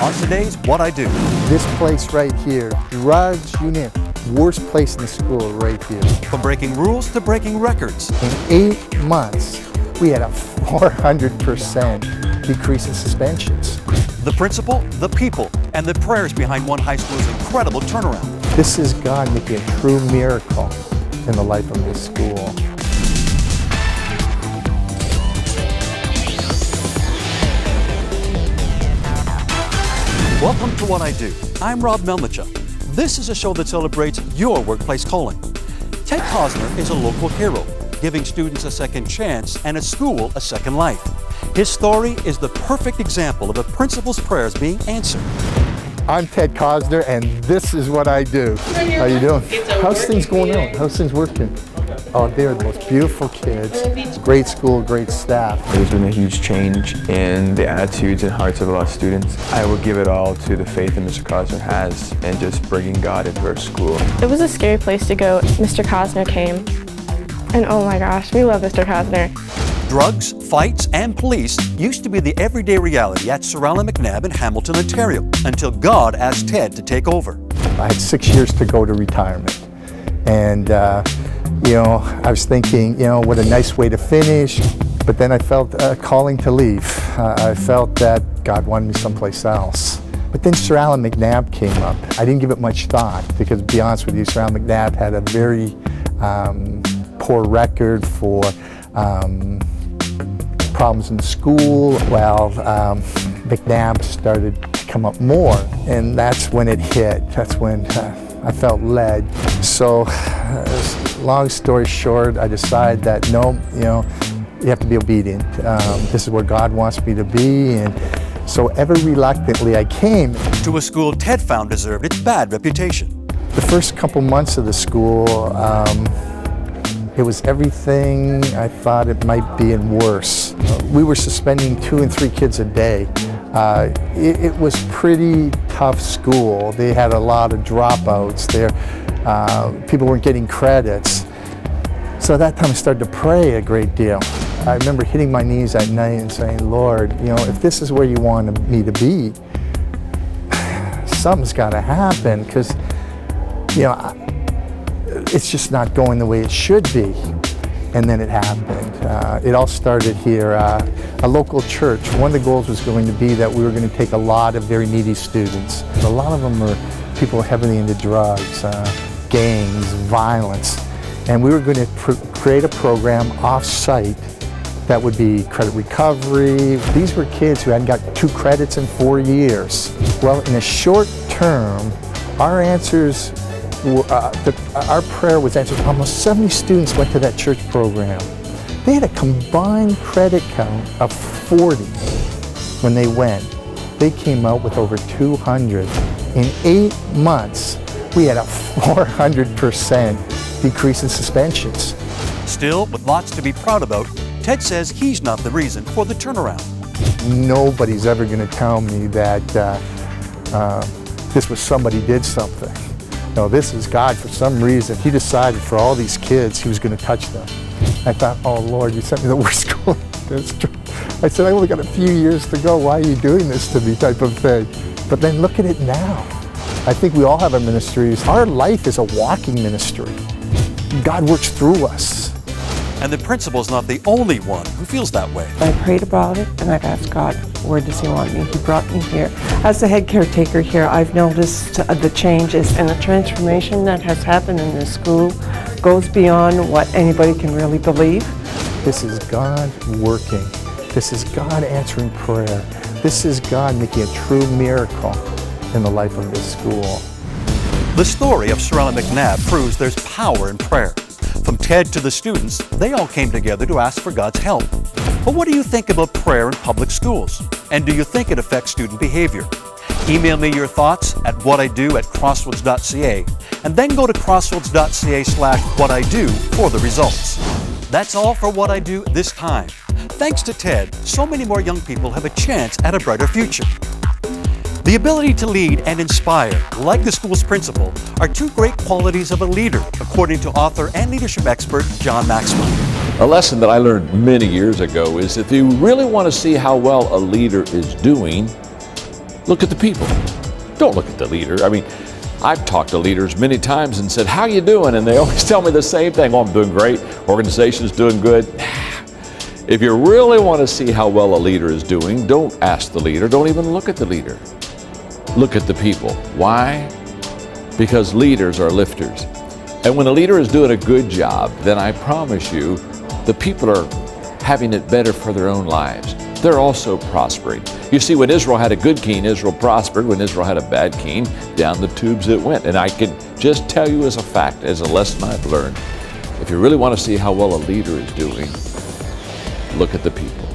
on today's What I Do. This place right here, drugs, you name it, worst place in the school right here. From breaking rules to breaking records. In 8 months, we had a 400% decrease in suspensions. The principal, the people, and the prayers behind one high school's incredible turnaround. This is God making a true miracle in the life of this school. Welcome to What I Do. I'm Rob Melnichuk. This is a show that celebrates your workplace calling. Ted Kocznur is a local hero, giving students a second chance and a school a second life. His story is the perfect example of a principal's prayers being answered. I'm Ted Kocznur, and this is what I do. How you doing? How's things going on? How's things working? Oh, they're the most beautiful kids. Great school, great staff. There's been a huge change in the attitudes and hearts of a lot of students. I will give it all to the faith that Mr. Kocznur has and just bringing God into our school. It was a scary place to go. Mr. Kocznur came, and oh my gosh, we love Mr. Kocznur. Drugs, fights, and police used to be the everyday reality at Sir Allan McNabb in Hamilton, Ontario, until God asked Ted to take over. I had 6 years to go to retirement, and I was thinking, what a nice way to finish, but then I felt a calling to leave. I felt that God wanted me someplace else. But then Sir Allan McNabb came up. I didn't give it much thought because, to be honest with you, Sir Allan McNabb had a very poor record for problems in school. Well, McNabb started to come up more, and that's when it hit. That's when I felt led. So, long story short, I decided that no, you have to be obedient. This is where God wants me to be, and so ever reluctantly I came. To a school Ted found deserved its bad reputation. The first couple months of the school, it was everything I thought it might be and worse. We were suspending 2 and 3 kids a day. It was pretty tough school. They had a lot of dropouts. People weren't getting credits. So at that time I started to pray a great deal. I remember hitting my knees at night and saying, Lord, if this is where you want me to be, something's got to happen, because it's just not going the way it should be. And then it happened. It all started here, a local church. One of the goals was going to be that we were going to take a lot of very needy students. A lot of them were people heavily into drugs, gangs, violence. And we were going to create a program off-site that would be credit recovery. These were kids who hadn't got 2 credits in 4 years. Well, in a short term, our answers our prayer was answered. Almost 70 students went to that church program. They had a combined credit count of 40 when they went. They came out with over 200. In 8 months, we had a 400% decrease in suspensions. Still, with lots to be proud about, Ted says he's not the reason for the turnaround. Nobody's ever going to tell me that this was somebody did something. No, this is God. For some reason, He decided for all these kids He was going to touch them. I thought, oh Lord, you sent me the worst school in history. I said, I only got a few years to go. Why are you doing this to me, type of thing. But then look at it now. I think we all have our ministries. Our life is a walking ministry. God works through us. And the principal's not the only one who feels that way. I prayed about it, and I've asked God, where does He want me? He brought me here. As the head caretaker here, I've noticed the changes and the transformation that has happened in this school goes beyond what anybody can really believe. This is God working. This is God answering prayer. This is God making a true miracle in the life of this school. The story of Sir Allan McNabb proves there's power in prayer. From Ted to the students, they all came together to ask for God's help. But what do you think about prayer in public schools? And do you think it affects student behavior? Email me your thoughts at whatido@crossroads.ca, and then go to crossroads.ca/whatido for the results. That's all for What I Do this time. Thanks to Ted, so many more young people have a chance at a brighter future. The ability to lead and inspire, like the school's principal, are 2 great qualities of a leader, according to author and leadership expert John Maxwell. A lesson that I learned many years ago is if you really want to see how well a leader is doing, Look at the people. Don't look at the leader. I mean, I've talked to leaders many times and said, how you doing? And they always tell me the same thing. Oh, I'm doing great. Organization's doing good. If you really want to see how well a leader is doing, don't ask the leader. Don't even look at the leader. Look at the people. Why? Because leaders are lifters. And when a leader is doing a good job, then I promise you, the people are having it better for their own lives. They're also prospering. You see, when Israel had a good king, Israel prospered. When Israel had a bad king, down the tubes it went. And I can just tell you as a fact, as a lesson I've learned, if you really want to see how well a leader is doing, look at the people.